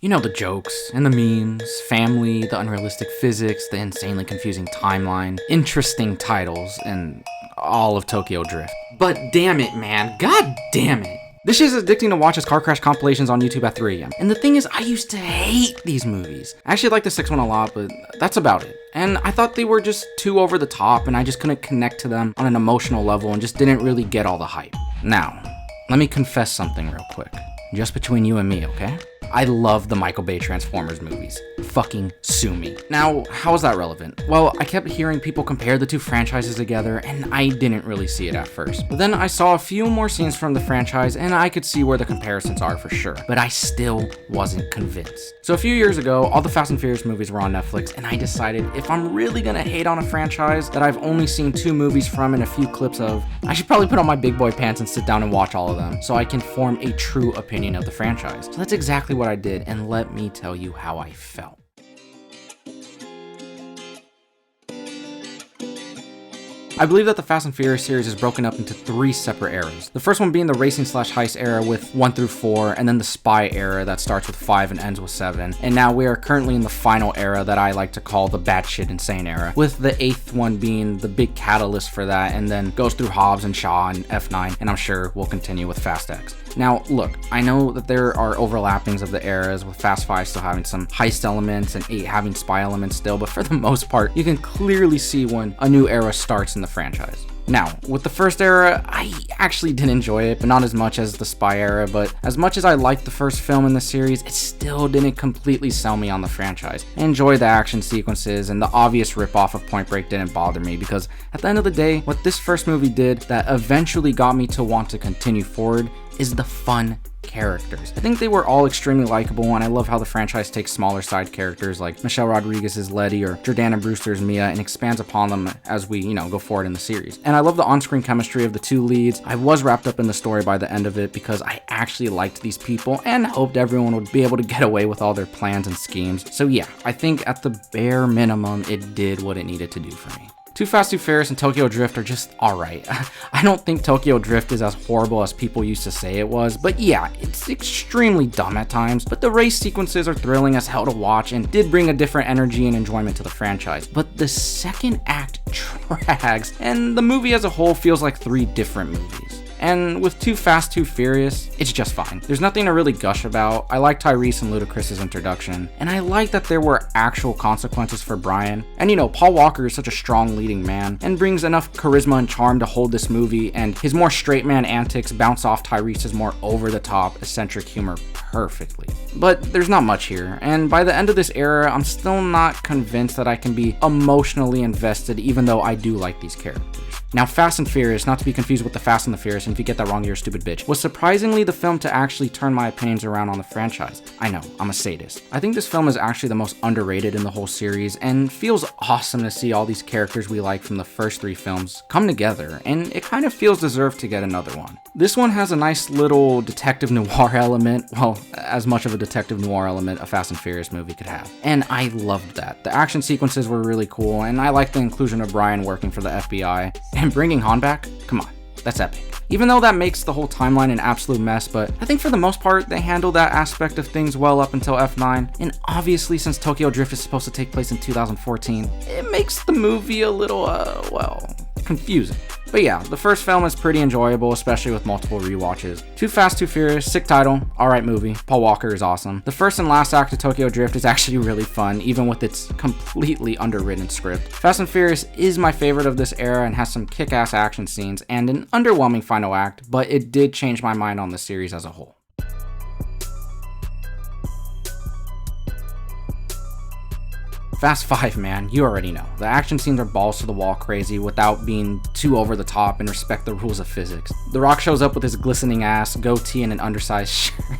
You know, the jokes and the memes, family, the unrealistic physics, the insanely confusing timeline, interesting titles, and all of Tokyo Drift. But damn it, man. God damn it. This shit is addicting to watch as car crash compilations on YouTube at 3 AM. And the thing is, I used to hate these movies. I actually like the 6th one a lot, but that's about it. And I thought they were just too over the top, and I just couldn't connect to them on an emotional level and just didn't really get all the hype. Now, let me confess something real quick. Just between you and me, okay? I love the Michael Bay Transformers movies. Fucking sue me. Now, how is that relevant? Well, I kept hearing people compare the two franchises together, and I didn't really see it at first. But then I saw a few more scenes from the franchise, and I could see where the comparisons are for sure. But I still wasn't convinced. So a few years ago, all the Fast and Furious movies were on Netflix, and I decided if I'm really gonna hate on a franchise that I've only seen 2 movies from and a few clips of, I should probably put on my big boy pants and sit down and watch all of them, so I can form a true opinion of the franchise. So that's exactly what I did, and let me tell you how I felt. I believe that the Fast and Furious series is broken up into 3 separate eras. The first one being the racing/heist era with 1 through 4, and then the spy era that starts with 5 and ends with 7. And now we are currently in the final era that I like to call the batshit insane era, with the 8th one being the big catalyst for that, and then goes through Hobbs and Shaw and F9, and I'm sure we'll continue with Fast X. Now, look, I know that there are overlappings of the eras, with Fast 5 still having some heist elements and 8 having spy elements still, but for the most part, you can clearly see when a new era starts in the franchise. Now, with the first era, I actually did enjoy it, but not as much as the spy era, but as much as I liked the first film in the series, it still didn't completely sell me on the franchise. I enjoyed the action sequences, and the obvious ripoff of Point Break didn't bother me, because at the end of the day, what this first movie did that eventually got me to want to continue forward is the fun characters. I think they were all extremely likable, and I love how the franchise takes smaller side characters like Michelle Rodriguez's Letty or Jordana Brewster's Mia and expands upon them as we, go forward in the series. And I love the on-screen chemistry of the 2 leads. I was wrapped up in the story by the end of it because I actually liked these people and hoped everyone would be able to get away with all their plans and schemes. So yeah, I think at the bare minimum, it did what it needed to do for me. Too Fast, Too Furious and Tokyo Drift are just alright. I don't think Tokyo Drift is as horrible as people used to say it was, but yeah, it's extremely dumb at times, but the race sequences are thrilling as hell to watch and did bring a different energy and enjoyment to the franchise. But the second act drags, and the movie as a whole feels like 3 different movies. And with Too Fast, Too Furious, it's just fine. There's nothing to really gush about. I like Tyrese and Ludacris's introduction, and I like that there were actual consequences for Brian. And Paul Walker is such a strong leading man, and brings enough charisma and charm to hold this movie, and his more straight man antics bounce off Tyrese's more over-the-top, eccentric humor perfectly. But there's not much here, and by the end of this era, I'm still not convinced that I can be emotionally invested, even though I do like these characters. Now, Fast and Furious, not to be confused with the Fast and the Furious, and if you get that wrong, you're a stupid bitch, was surprisingly the film to actually turn my opinions around on the franchise. I know, I'm a sadist. I think this film is actually the most underrated in the whole series, and feels awesome to see all these characters we like from the first 3 films come together, and it kind of feels deserved to get another one. This one has a nice little detective noir element, well, as much of a detective noir element a Fast and Furious movie could have. And I loved that. The action sequences were really cool, and I liked the inclusion of Brian working for the FBI. And bringing Han back? Come on, that's epic. Even though that makes the whole timeline an absolute mess, but I think for the most part, they handled that aspect of things well up until F9. And obviously, since Tokyo Drift is supposed to take place in 2014, it makes the movie a little, confusing. But yeah, the first film is pretty enjoyable, especially with multiple rewatches. Too Fast, Too Furious, sick title, alright movie. Paul Walker is awesome. The first and last act of Tokyo Drift is actually really fun, even with its completely underwritten script. Fast and Furious is my favorite of this era and has some kick-ass action scenes and an underwhelming final act, but it did change my mind on the series as a whole. Fast 5, man, you already know. The action scenes are balls to the wall crazy without being too over the top and respect the rules of physics. The Rock shows up with his glistening ass, goatee, and an undersized shirt,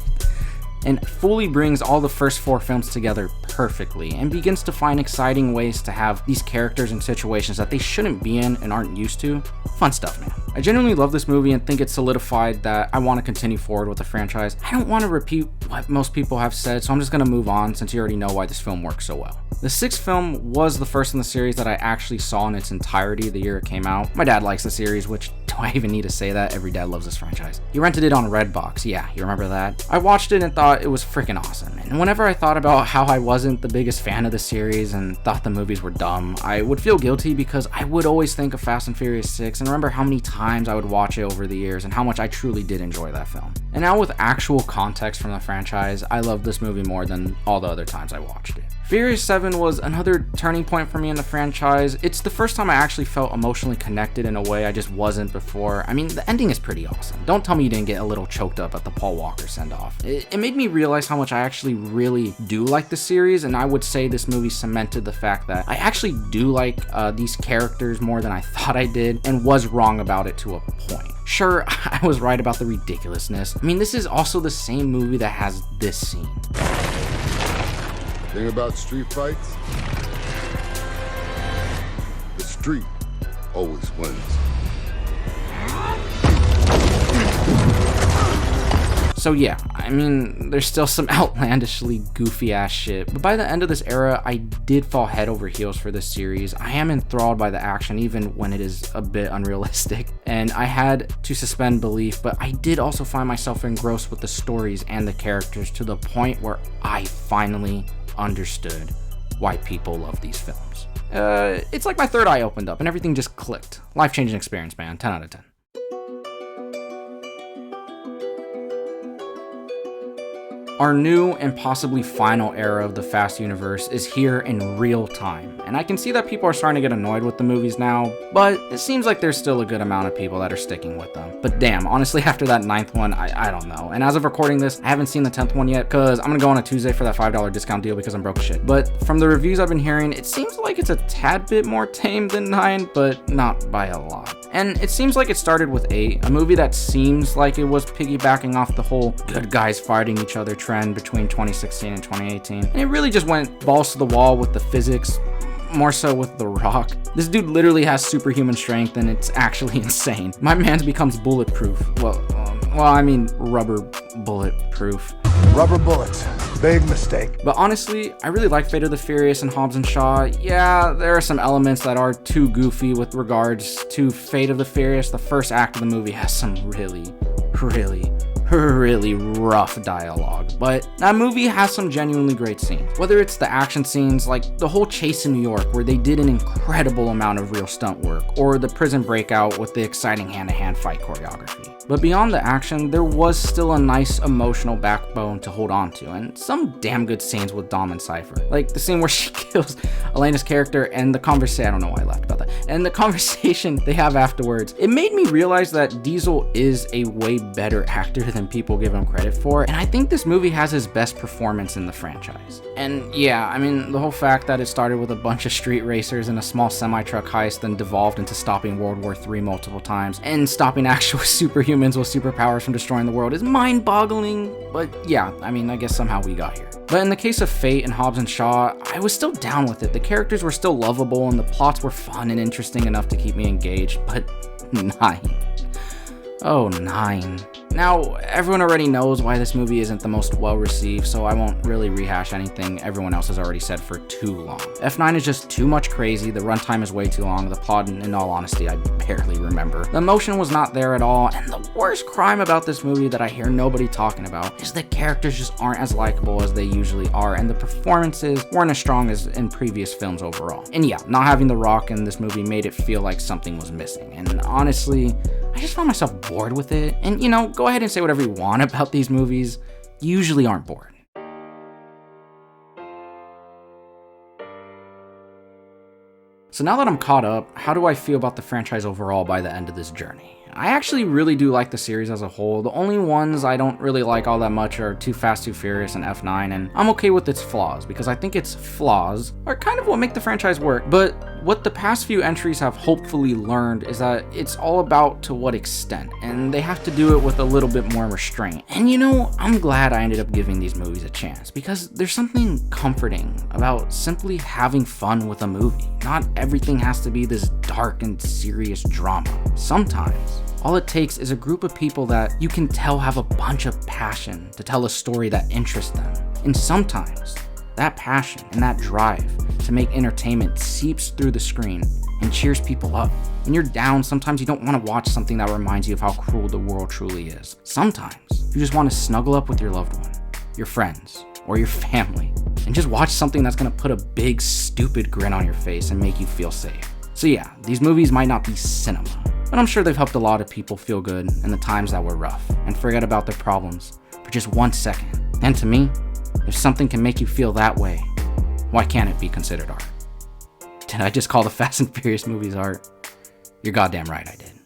and fully brings all the first 4 films together perfectly, and begins to find exciting ways to have these characters in situations that they shouldn't be in and aren't used to. Fun stuff, man. I genuinely love this movie and think it solidified that I want to continue forward with the franchise. I don't want to repeat what most people have said, so I'm just going to move on since you already know why this film works so well. The 6th film was the first in the series that I actually saw in its entirety the year it came out. My dad likes the series, which I even need to say that? Every dad loves this franchise. He rented it on Redbox. Yeah, you remember that? I watched it and thought it was freaking awesome. And whenever I thought about how I wasn't the biggest fan of the series and thought the movies were dumb, I would feel guilty because I would always think of Fast and Furious 6 and remember how many times I would watch it over the years and how much I truly did enjoy that film. And now with actual context from the franchise, I love this movie more than all the other times I watched it. Furious 7 was another turning point for me in the franchise. It's the first time I actually felt emotionally connected in a way I just wasn't before. I mean, the ending is pretty awesome. Don't tell me you didn't get a little choked up at the Paul Walker send-off. It made me realize how much I actually really do like the series, and I would say this movie cemented the fact that I actually do like these characters more than I thought I did, and was wrong about it to a point. Sure, I was right about the ridiculousness. I mean, this is also the same movie that has this scene. Thing about street fights, the street always wins. So yeah, I mean, there's still some outlandishly goofy ass shit, but by the end of this era, I did fall head over heels for this series. I am enthralled by the action even when it is a bit unrealistic, and I had to suspend belief, but I did also find myself engrossed with the stories and the characters to the point where I finally understood why people love these films. It's like my third eye opened up and everything just clicked. Life-changing experience, man. 10 out of 10. Our new and possibly final era of the Fast universe is here in real time, and I can see that people are starting to get annoyed with the movies now, but it seems like there's still a good amount of people that are sticking with them. But damn, honestly, after that 9th one, I don't know. And as of recording this, I haven't seen the 10th one yet, because I'm gonna go on a Tuesday for that $5 discount deal because I'm broke as shit. But from the reviews I've been hearing, it seems like it's a tad bit more tame than 9, but not by a lot. And it seems like it started with 8, a movie that seems like it was piggybacking off the whole good guys fighting each other trend between 2016 and 2018. And it really just went balls to the wall with the physics, more so with The Rock. This dude literally has superhuman strength and it's actually insane. My man becomes bulletproof. Well, I mean rubber bulletproof. Rubber bullets. Big mistake. But honestly, I really like Fate of the Furious and Hobbs and Shaw. Yeah, there are some elements that are too goofy with regards to Fate of the Furious. The first act of the movie has some really rough dialogue, but that movie has some genuinely great scenes. Whether it's the action scenes, like the whole chase in New York where they did an incredible amount of real stunt work, or the prison breakout with the exciting hand-to-hand fight choreography. But beyond the action, there was still a nice emotional backbone to hold on to, and some damn good scenes with Dom and Cypher. Like the scene where she kills Elena's character and the conversation, I don't know why I laughed about that, and the conversation they have afterwards. It made me realize that Diesel is a way better actor than people give him credit for, and I think this movie has his best performance in the franchise. And yeah, I mean, the whole fact that it started with a bunch of street racers and a small semi-truck heist, then devolved into stopping World War III multiple times, and stopping actual superhumans with superpowers from destroying the world is mind-boggling, but yeah, I mean, I guess somehow we got here. But in the case of Fate and Hobbs and Shaw, I was still down with it. The characters were still lovable and the plots were fun and interesting enough to keep me engaged, but 9. Oh, 9. Now, everyone already knows why this movie isn't the most well-received, so I won't really rehash anything everyone else has already said for too long. F9 is just too much crazy, the runtime is way too long, the plot, in all honesty, I barely remember. The emotion was not there at all, and the worst crime about this movie that I hear nobody talking about is the characters just aren't as likable as they usually are, and the performances weren't as strong as in previous films overall. And yeah, not having The Rock in this movie made it feel like something was missing, and honestly, I just found myself bored with it. And you know, go ahead and say whatever you want about these movies, you usually aren't bored. So now that I'm caught up, how do I feel about the franchise overall by the end of this journey? I actually really do like the series as a whole. The only ones I don't really like all that much are Too Fast, Too Furious and F9, and I'm okay with its flaws because I think its flaws are kind of what make the franchise work. But what the past few entries have hopefully learned is that it's all about to what extent, and they have to do it with a little bit more restraint. And you know, I'm glad I ended up giving these movies a chance because there's something comforting about simply having fun with a movie. Not everything has to be this dark and serious drama. Sometimes all it takes is a group of people that you can tell have a bunch of passion to tell a story that interests them. And sometimes that passion and that drive to make entertainment seeps through the screen and cheers people up. When you're down, sometimes you don't want to watch something that reminds you of how cruel the world truly is. Sometimes you just want to snuggle up with your loved one, your friends, or your family, and just watch something that's gonna put a big, stupid grin on your face and make you feel safe. So yeah, these movies might not be cinema, but I'm sure they've helped a lot of people feel good in the times that were rough and forget about their problems for just 1 second. And to me, if something can make you feel that way, why can't it be considered art? Did I just call the Fast and Furious movies art? You're goddamn right I did.